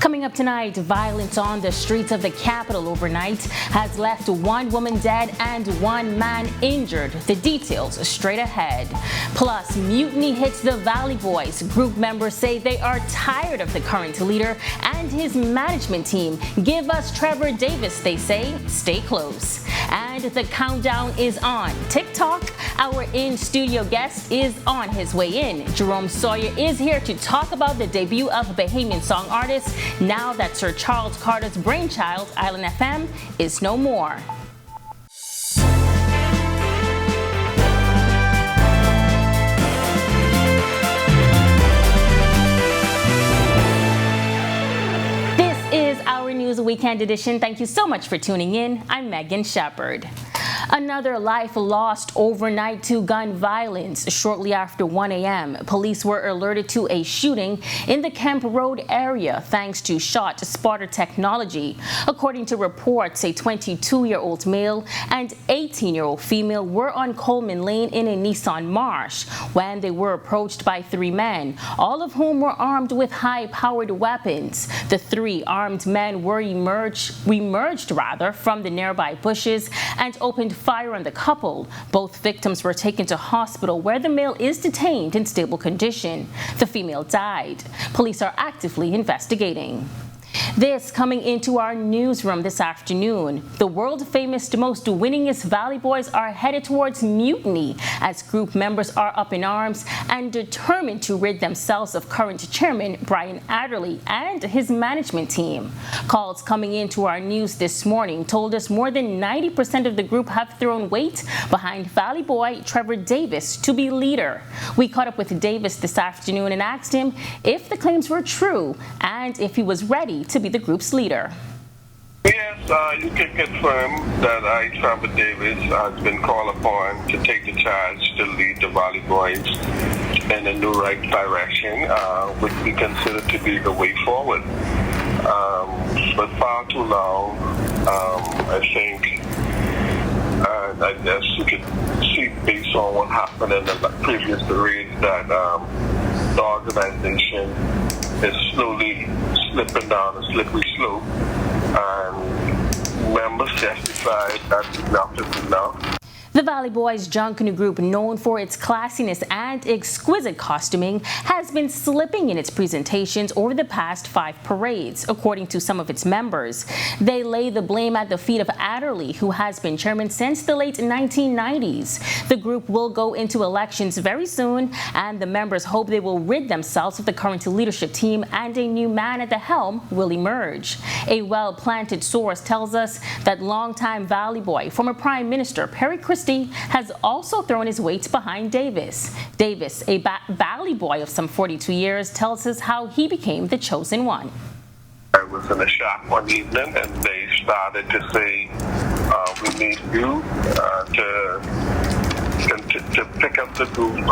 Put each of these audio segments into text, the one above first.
Coming up tonight, violence on the streets of the capital overnight has left one woman dead and one man injured. The details straight ahead. Plus, mutiny hits the Valley Boys. Group members say they are tired of the current leader and his management team. Give us Trevor Davis, they say. Stay close. And the countdown is on. TikTok, our in-studio guest, is on his way in. Jerome Sawyer is here to talk about the debut of Bahamian song artist now that Sir Charles Carter's brainchild, Island FM, is no more. This is Our News Weekend Edition. Thank you so much for tuning in. I'm Megan Shepard. Another life lost overnight to gun violence. Shortly after 1 a.m., police were alerted to a shooting in the Kemp Road area thanks to shot spotter technology. According to reports, a 22-year-old male and 18-year-old female were on Coleman Lane in a Nissan March when they were approached by three men, all of whom were armed with high-powered weapons. The three armed men were emerged from the nearby bushes and opened fire on the couple. Both victims were taken to hospital where the male is detained in stable condition. The female died. Police are actively investigating. This coming into our newsroom this afternoon. The world-famous, most winningest Valley Boys are headed towards mutiny as group members are up in arms and determined to rid themselves of current chairman Brian Adderley and his management team. Calls coming into our news this morning told us more than 90% of the group have thrown weight behind Valley Boy Trevor Davis to be leader. We caught up with Davis this afternoon and asked him if the claims were true and if he was ready to be the group's leader. Yes, you can confirm that I, Trevor Davis, has been called upon to take the charge to lead the Valley Boys in a new right direction, which we consider to be the way forward. For far too long, I think, I guess you can see based on what happened in the previous parade that the organization is slowly slipping down a slippery slope, and members testified that enough is enough. The Valley Boys Junkanoo group, known for its classiness and exquisite costuming, has been slipping in its presentations over the past 5 parades, according to some of its members. They lay the blame at the feet of Adderley, who has been chairman since the late 1990s. The group will go into elections very soon, and the members hope they will rid themselves of the current leadership team and a new man at the helm will emerge. A well-planted source tells us that longtime Valley Boy, former Prime Minister Perry Christie, has also thrown his weight behind Davis. Davis, a Valley Boy of some 42 years, tells us how he became the chosen one. I was in a shop one evening and they started to say, we need you to pick up the group,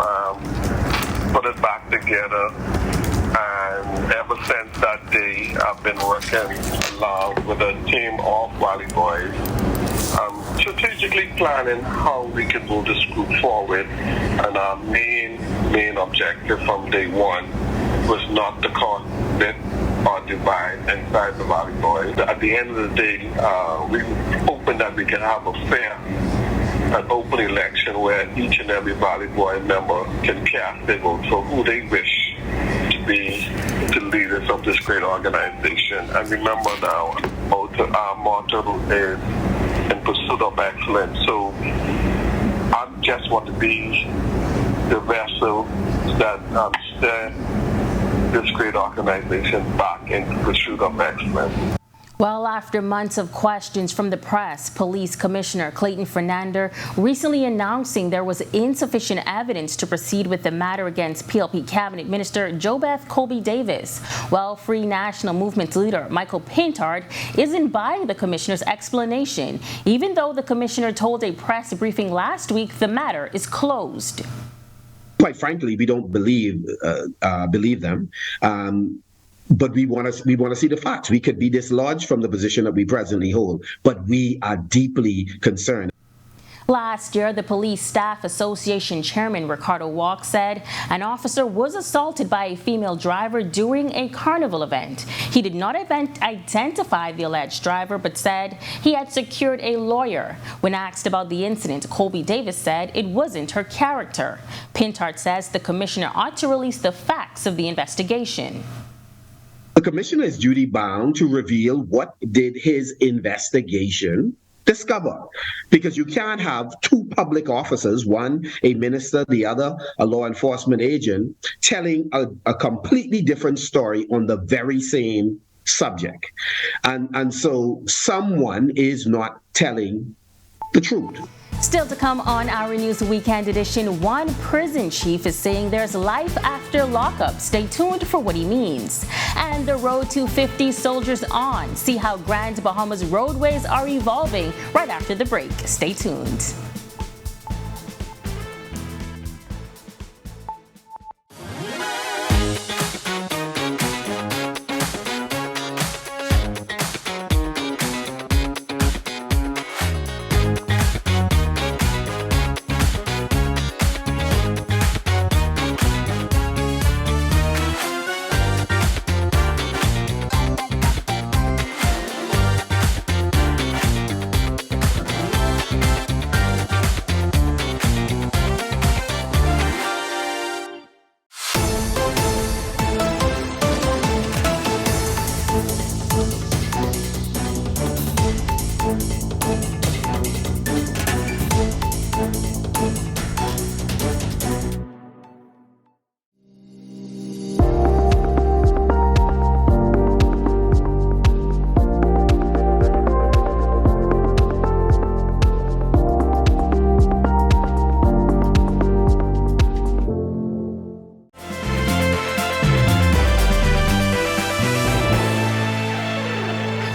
put it back together. And ever since that day, I've been working along with a team of Valley Boys, strategically planning how we can move this group forward. And our main objective from day one was not to cause split or divide inside the Valley Boys. At the end of the day, we hoping that we can have a fair and open election where each and every Valley Boy member can cast their vote for who they wish to be the leaders of this great organization. And remember now, our motto is in pursuit of excellence. So I just want to be the vessel that steer this great organization back in pursuit of excellence. Well, after months of questions from the press, Police Commissioner Clayton Fernander recently announcing there was insufficient evidence to proceed with the matter against PLP Cabinet Minister JoBeth Colby Davis. Well, Free National Movement leader Michael Pintard isn't buying the commissioner's explanation, even though the commissioner told a press briefing last week the matter is closed. Quite frankly, we don't believe them. But we want to see the facts. We could be dislodged from the position that we presently hold, but we are deeply concerned. Last year, the Police Staff Association Chairman Ricardo Walk said an officer was assaulted by a female driver during a carnival event. He did not identify the alleged driver, but said he had secured a lawyer. When asked about the incident, Colby Davis said it wasn't her character. Pintart says the commissioner ought to release the facts of the investigation. The commissioner is duty-bound to reveal what did his investigation discover, because you can't have two public officers, one a minister, the other a law enforcement agent, telling a completely different story on the very same subject. And so someone is not telling the truth. Still to come on Our News Weekend Edition, one prison chief is saying there's life after lockup. Stay tuned for what he means. And the road to 50 soldiers on. See how Grand Bahama's roadways are evolving right after the break. Stay tuned.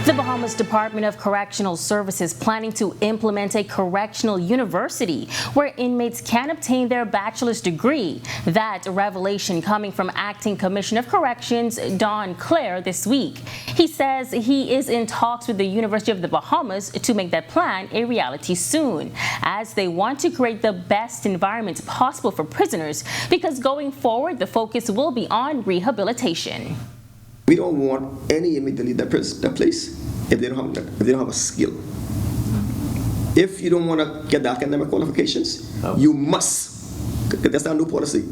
The Bahamas Department of Correctional Services planning to implement a correctional university where inmates can obtain their bachelor's degree. That revelation coming from Acting Commissioner of Corrections Don Clare this week. He says he is in talks with the University of the Bahamas to make that plan a reality soon, as they want to create the best environment possible for prisoners, because going forward the focus will be on rehabilitation. We don't want any inmate to leave that place if they don't have a skill. If you don't want to get the academic qualifications, you must. That's our new policy.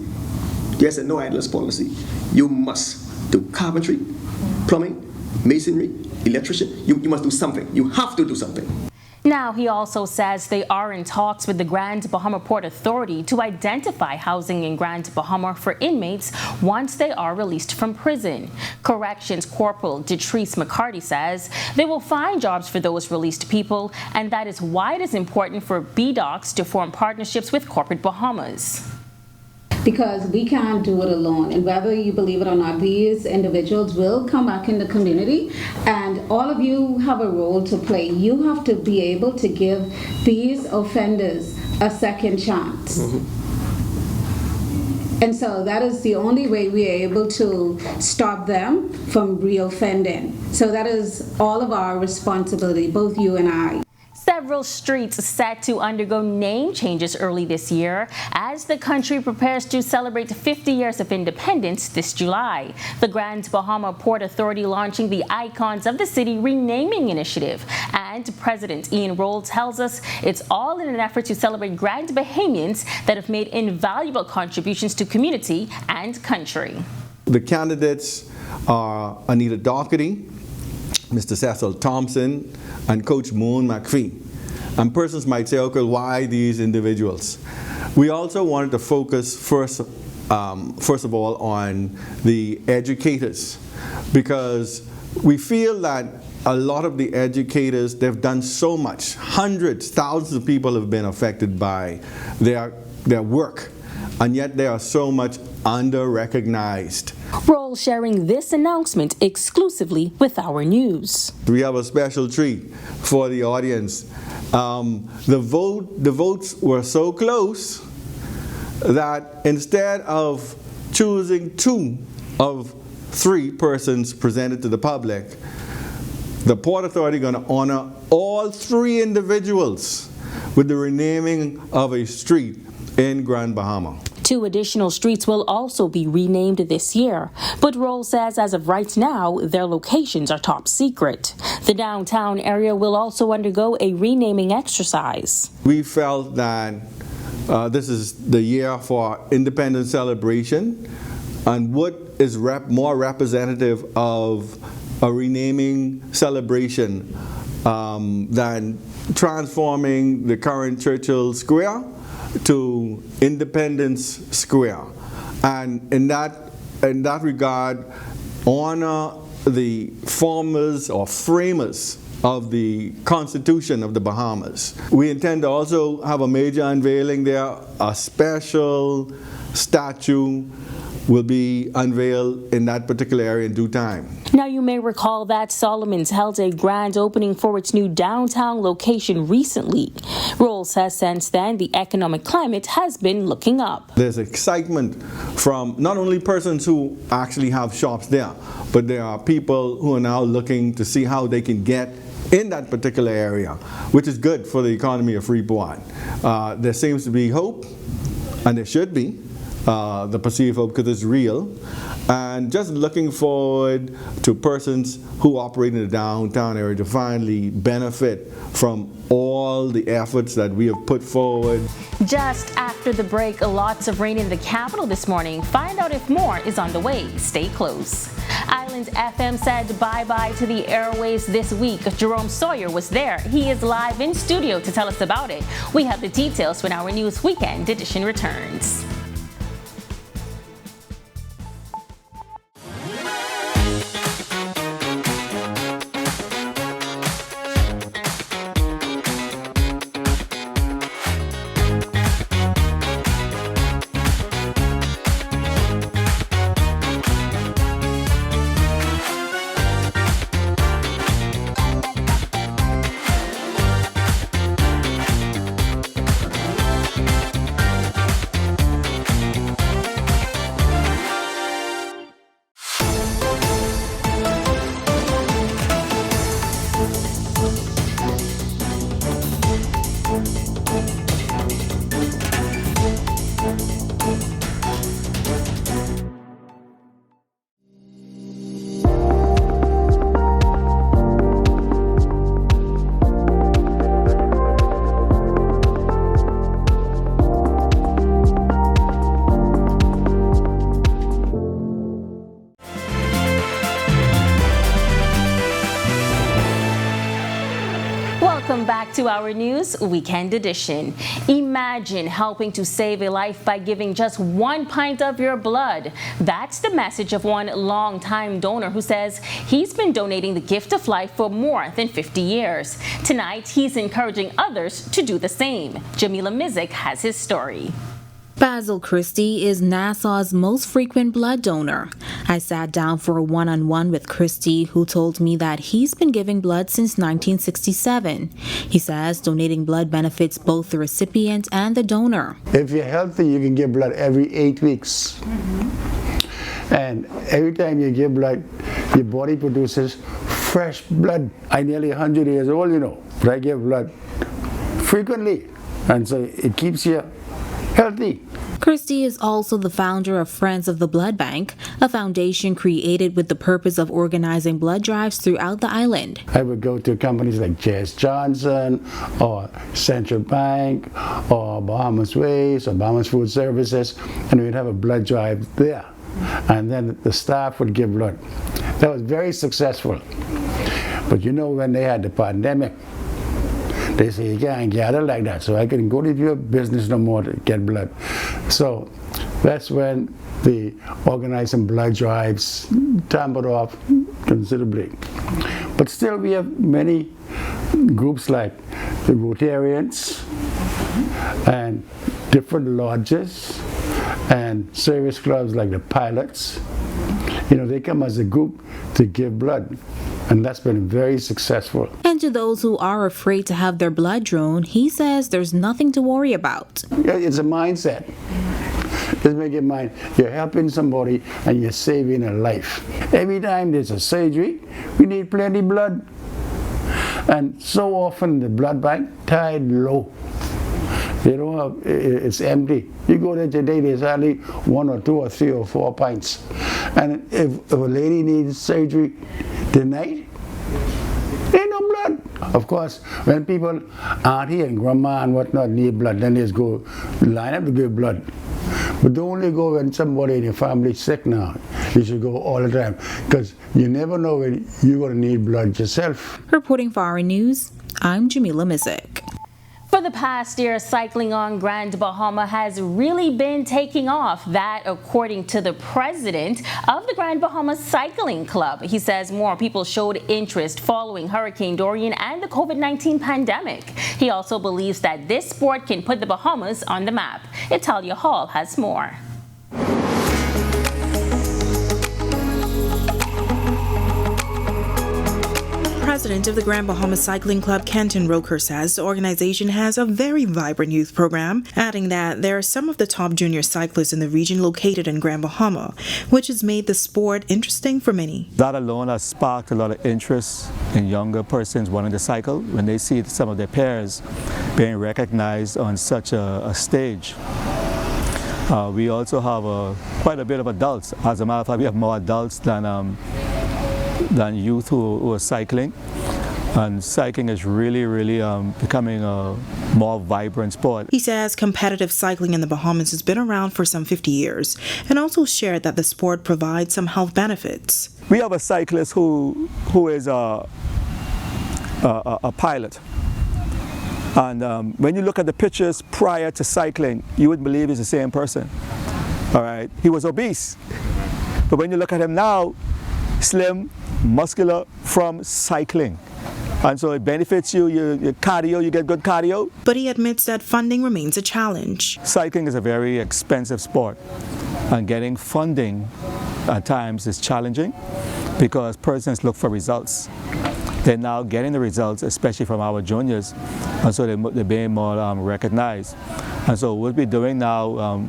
There's a no idleness policy. You must do carpentry, plumbing, masonry, electrician. You must do something. You have to do something. Now, he also says they are in talks with the Grand Bahama Port Authority to identify housing in Grand Bahama for inmates once they are released from prison. Corrections Corporal Detrice McCarty says they will find jobs for those released people, and that is why it is important for BDOCs to form partnerships with corporate Bahamas. Because we can't do it alone, and whether you believe it or not, these individuals will come back in the community, and all of you have a role to play. You have to be able to give these offenders a second chance. And so that is the only way we are able to stop them from reoffending. So that is all of our responsibility, both you and I. Several streets set to undergo name changes early this year as the country prepares to celebrate 50 years of independence this July. The Grand Bahama Port Authority launching the Icons of the City renaming initiative. And President Ian Roll tells us it's all in an effort to celebrate Grand Bahamians that have made invaluable contributions to community and country. The candidates are Anita Doherty, Mr. Cecil Thompson, and Coach Moon McPhee. And persons might say, okay, why these individuals? We also wanted to focus first of all on the educators, because we feel that a lot of the educators, they've done so much. Hundreds, thousands of people have been affected by their work, and yet they are so much under-recognized. Roll sharing this announcement exclusively with Our News. We have a special treat for the audience. The votes were so close that instead of choosing 2 of 3 persons presented to the public, the Port Authority is going to honor all 3 individuals with the renaming of a street in Grand Bahama. 2 additional streets will also be renamed this year, but Roll says as of right now, their locations are top secret. The downtown area will also undergo a renaming exercise. We felt that this is the year for independence celebration, and what is more representative of a renaming celebration than transforming the current Churchill Square to Independence Square, and in that regard, honor the formers or framers of the Constitution of the Bahamas. We intend to also have a major unveiling there. A special statue will be unveiled in that particular area in due time. Now, you may recall that Solomon's held a grand opening for its new downtown location recently. Rolls says since then, the economic climate has been looking up. There's excitement from not only persons who actually have shops there, but there are people who are now looking to see how they can get in that particular area, which is good for the economy of Freeport. There seems to be hope, and there should be. The perceived hope, because it's real, and just looking forward to persons who operate in the downtown area to finally benefit from all the efforts that we have put forward. Just after the break, lots of rain in the capital this morning. Find out if more is on the way. Stay close. Island FM said bye-bye to the airwaves this week. Jerome Sawyer was there. He is live in studio to tell us about it. We have the details when our News Weekend edition returns. Welcome back to our News Weekend edition. Imagine helping to save a life by giving just 1 pint of your blood. That's the message of one longtime donor who says he's been donating the gift of life for more than 50 years. Tonight, he's encouraging others to do the same. Jamila Mizik has his story. Basil Christie is Nassau's most frequent blood donor. I sat down for a one-on-one with Christie, who told me that he's been giving blood since 1967. He says donating blood benefits both the recipient and the donor. If you're healthy, you can give blood every 8 weeks. And every time you give blood, your body produces fresh blood. I'm nearly 100 years old, but I give blood frequently. And so it keeps you healthy. Christie is also the founder of Friends of the Blood Bank, a foundation created with the purpose of organizing blood drives throughout the island. I would go to companies like J.S. Johnson or Central Bank or Bahamas Waste or Bahamas Food Services, and we'd have a blood drive there. And then the staff would give blood. That was very successful. But when they had the pandemic, they say you can't gather like that, so I couldn't go to your business no more to get blood. So that's when the organizing blood drives tampered off considerably. But still we have many groups like the Rotarians and different lodges and service clubs like the Pilots. They come as a group to give blood. And that's been very successful. And to those who are afraid to have their blood drawn, he says there's nothing to worry about. It's a mindset. Just make your mind, you're helping somebody and you're saving a life. Every time there's a surgery, we need plenty of blood. And so often the blood bank tied low. They don't have, it's empty. You go there today, there's only 1 or 2 or 3 or 4 pints. And if a lady needs surgery tonight, there ain't no blood. Of course, when people, auntie and grandma and whatnot need blood, then they just go line up to give blood. But don't only go when somebody in your family is sick now. You should go all the time, because you never know when you're going to need blood yourself. Reporting for Our News, I'm Jamila Mizik. For the past year, cycling on Grand Bahama has really been taking off. That, according to the president of the Grand Bahama Cycling Club. He says more people showed interest following Hurricane Dorian and the COVID-19 pandemic. He also believes that this sport can put the Bahamas on the map. Italia Hall has more. President of the Grand Bahama Cycling Club, Kenton Roker, says the organization has a very vibrant youth program, adding that there are some of the top junior cyclists in the region located in Grand Bahama, which has made the sport interesting for many. That alone has sparked a lot of interest in younger persons wanting to cycle when they see some of their peers being recognized on such a stage. We also have quite a bit of adults. As a matter of fact, we have more adults than youth who are cycling, and cycling is really becoming a more vibrant sport. He says competitive cycling in the Bahamas has been around for some 50 years, and also shared that the sport provides some health benefits. We have a cyclist who is a pilot, and when you look at the pictures prior to cycling, you wouldn't believe he's the same person. All right, he was obese, but when you look at him now, slim, muscular from cycling. And so it benefits you, your cardio, you get good cardio. But he admits that funding remains a challenge. Cycling is a very expensive sport, and getting funding at times is challenging because persons look for results. They're now getting the results, especially from our juniors, and so they're being more recognized. And so what we're doing now,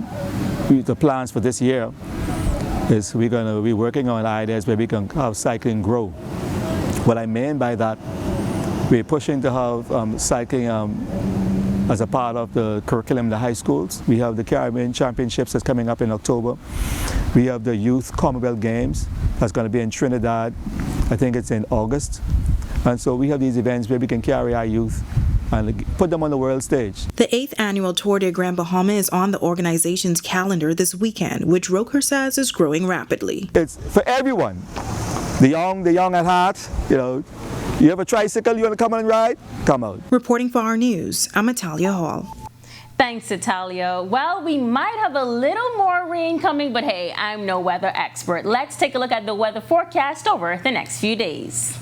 the plans for this year, is we're going to be working on ideas where we can have cycling grow. What I mean by that, we're pushing to have cycling as a part of the curriculum in the high schools. We have the Caribbean Championships that's coming up in October. We have the Youth Commonwealth Games that's going to be in Trinidad. I think it's in August. And so we have these events where we can carry our youth and put them on the world stage. The 8th annual Tour de Grand Bahama is on the organization's calendar this weekend, which Roker says is growing rapidly. It's for everyone, the young at heart. You know, you have a tricycle, you want to come on and ride? Come out. Reporting for Our News, I'm Italia Hall. Thanks, Italia. Well, we might have a little more rain coming, but hey, I'm no weather expert. Let's take a look at the weather forecast over the next few days.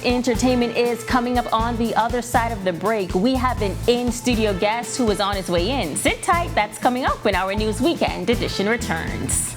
Entertainment is coming up on the other side of the break. We have an in-studio guest who is on his way in. Sit tight, that's coming up when Our News Weekend edition returns.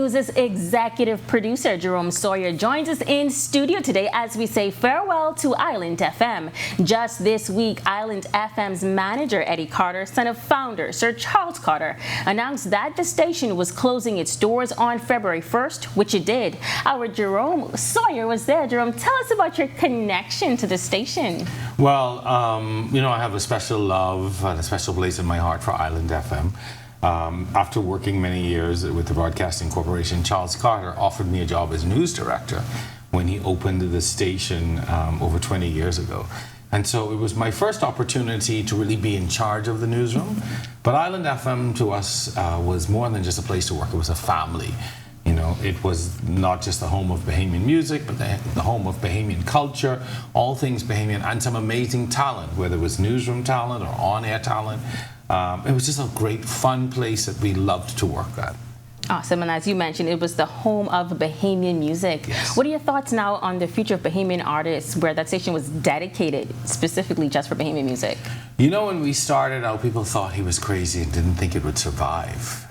News' executive producer, Jerome Sawyer, joins us in studio today as we say farewell to Island FM. Just this week, Island FM's manager, Eddie Carter, son of founder Sir Charles Carter, announced that the station was closing its doors on February 1st, which it did. Our Jerome Sawyer was there. Jerome, tell us about your connection to the station. Well, I have a special love and a special place in my heart for Island FM. After working many years with the Broadcasting Corporation, Charles Carter offered me a job as news director when he opened the station over 20 years ago. And so it was my first opportunity to really be in charge of the newsroom. But Island FM to us was more than just a place to work. It was a family. It was not just the home of Bahamian music, but the home of Bahamian culture, all things Bahamian, and some amazing talent, whether it was newsroom talent or on-air talent. It was just a great, fun place that we loved to work at. Awesome, and as you mentioned, it was the home of Bahamian music. Yes. What are your thoughts now on the future of Bahamian artists, where that station was dedicated specifically just for Bahamian music? When we started out, people thought he was crazy and didn't think it would survive,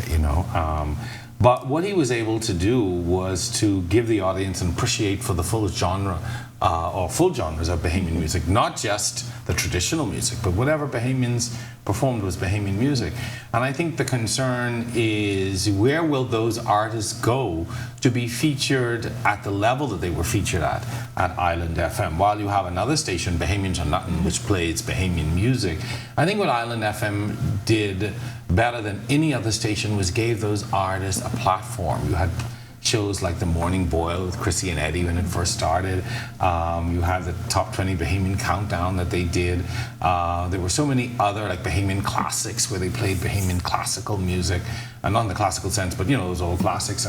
But what he was able to do was to give the audience an appreciate for the full genre or full genres of Bahamian music, not just the traditional music, but whatever Bahamians performed was Bahamian music. And I think the concern is, where will those artists go to be featured at the level that they were featured at Island FM? While you have another station, Bahamians Are Nothing, which plays Bahamian music, I think what Island FM did better than any other station was gave those artists a platform. You had shows like The Morning Boil with Chrissy and Eddie when it first started. You have the Top 20 Bahamian Countdown that they did. There were so many other like Bahamian classics where they played Bahamian classical music, not in the classical sense, but those old classics.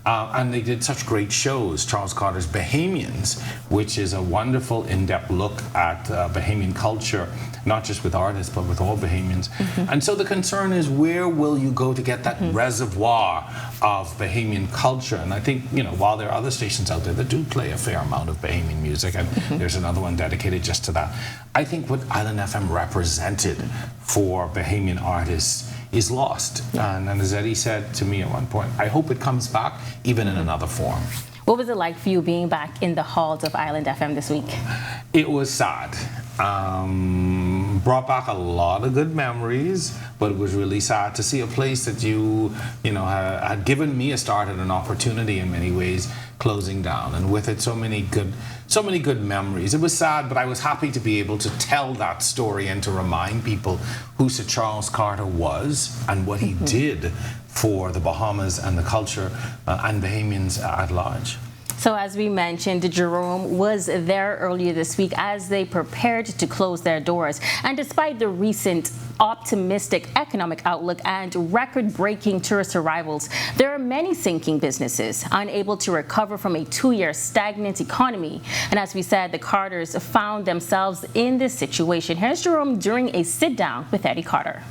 And they did such great shows. Charles Carter's Bahamians, which is a wonderful in-depth look at Bahamian culture, not just with artists, but with all Bahamians. Mm-hmm. And so the concern is, where will you go to get that reservoir of Bahamian culture? And I think, while there are other stations out there that do play a fair amount of Bahamian music, and there's another one dedicated just to that, I think what Island FM represented for Bahamian artists is lost. And as Eddie said to me at one point, I hope it comes back, even in another form. What was it like for you being back in the halls of Island FM this week? It was sad. Brought back a lot of good memories, but it was really sad to see a place that had given me a start and an opportunity in many ways closing down, and with it so many good memories. It was sad, but I was happy to be able to tell that story and to remind people who Sir Charles Carter was and what he did for the Bahamas and the culture and Bahamians at large. So as we mentioned, Jerome was there earlier this week as they prepared to close their doors. And despite the recent optimistic economic outlook and record-breaking tourist arrivals, there are many sinking businesses unable to recover from a 2-year stagnant economy. And as we said, the Carters found themselves in this situation. Here's Jerome during a sit-down with Eddie Carter.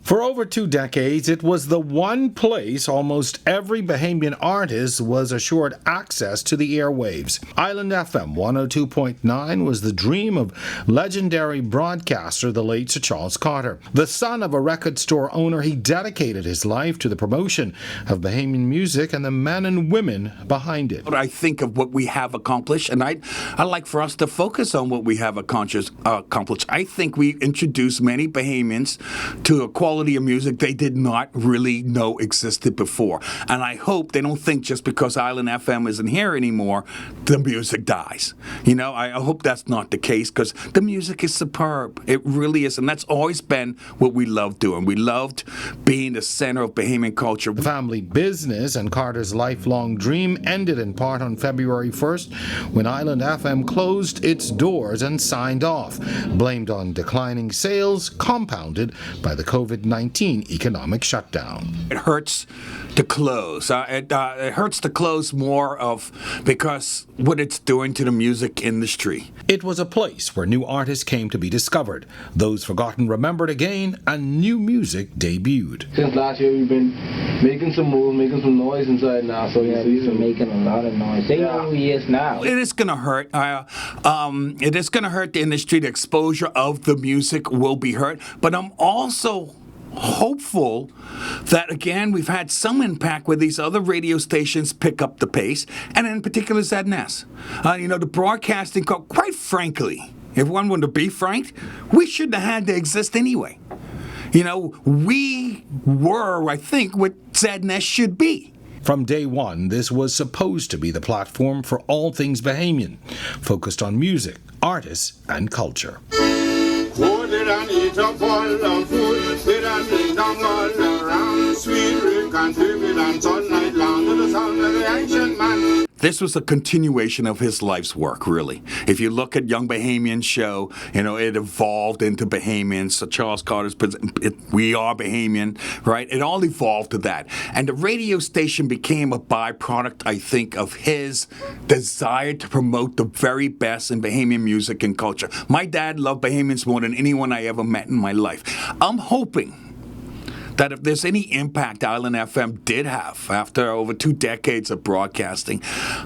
For over 2 decades, it was the one place almost every Bahamian artist was assured access to the airwaves. Island FM 102.9 was the dream of legendary broadcaster, the late Sir Charles Carter. The son of a record store owner, he dedicated his life to the promotion of Bahamian music and the men and women behind it. I think of what we have accomplished, and I'd like for us to focus on what we have accomplished. I think we introduced many Bahamians to a quality of music they did not really know existed before. And I hope they don't think just because Island FM isn't here anymore, the music dies. I hope that's not the case, because the music is superb. It really is. And that's always been what we loved doing. We loved being the center of Bahamian culture. The family business and Carter's lifelong dream ended in part on February 1st when Island FM closed its doors and signed off, blamed on declining sales, compounded by the COVID-19 economic shutdown. It hurts to close. It hurts to close more of because what it's doing to the music industry. It was a place where new artists came to be discovered, those forgotten remembered again, and new music debuted. Since last year, we've been making some moves, making some noise inside now. So yeah, we've been making a lot of noise. They know who he is now. It is going to hurt. It is going to hurt the industry. The exposure of the music will be hurt. But I'm also hopeful that, again, we've had some impact where these other radio stations pick up the pace, and in particular ZNS. The broadcasting, quite frankly, if one were to be frank, we shouldn't have had to exist anyway. We were, I think, what ZNS should be. From day one, this was supposed to be the platform for all things Bahamian, focused on music, artists, and culture. Sit and eat up all the food, sit and drink down all around, sweet drink and drink and all night long to the sound of the ancient man. This was a continuation of his life's work, really. If you look at Young Bahamian show, it evolved into Bahamians. So Charles Carter's We Are Bahamian, right? It all evolved to that. And the radio station became a byproduct, I think, of his desire to promote the very best in Bahamian music and culture. My dad loved Bahamians more than anyone I ever met in my life. I'm hoping that if there's any impact Island FM did have after over 2 decades of broadcasting,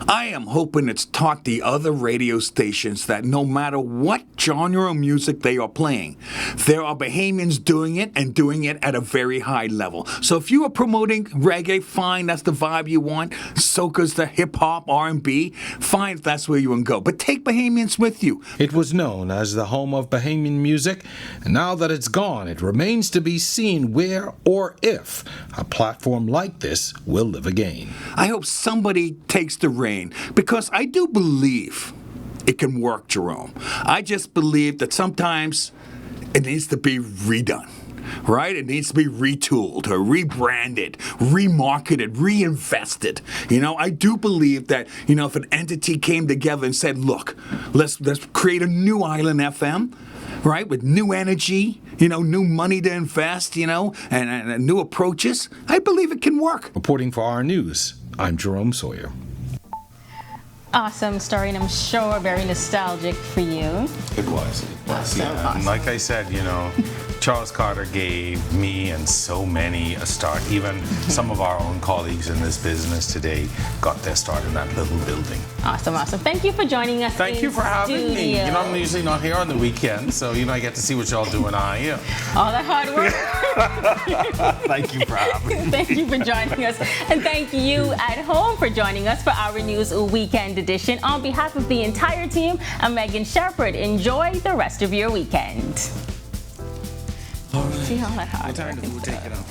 I am hoping it's taught the other radio stations that no matter what genre of music they are playing, there are Bahamians doing it and doing it at a very high level. So if you are promoting reggae, fine, that's the vibe you want. Soca's the hip-hop, R&B, fine if that's where you want to go. But take Bahamians with you. It was known as the home of Bahamian music, and now that it's gone, it remains to be seen where or if a platform like this will live again. I hope somebody takes the reign, because I do believe it can work, Jerome. I just believe that sometimes it needs to be redone. Right? It needs to be retooled or rebranded, remarketed, reinvested. I do believe that, if an entity came together and said, look, let's create a new Island FM, right, with new energy, new money to invest, and new approaches, I believe it can work. Reporting for Our News, I'm Jerome Sawyer. Awesome story, and I'm sure very nostalgic for you. It was. Awesome. Like I said, Charles Carter gave me and so many a start. Even some of our own colleagues in this business today got their start in that little building. Awesome. Thank you for joining us. Thank you for having me. I'm usually not here on the weekend, so I get to see what y'all do when I'm here. All that hard work. Thank you for having me. Thank you for joining us, and thank you at home for joining us for Our News Weekend Edition. On behalf of the entire team, I'm Megan Shepherd. Enjoy the rest of your weekend. All right. See how that hard. What time do we take it out?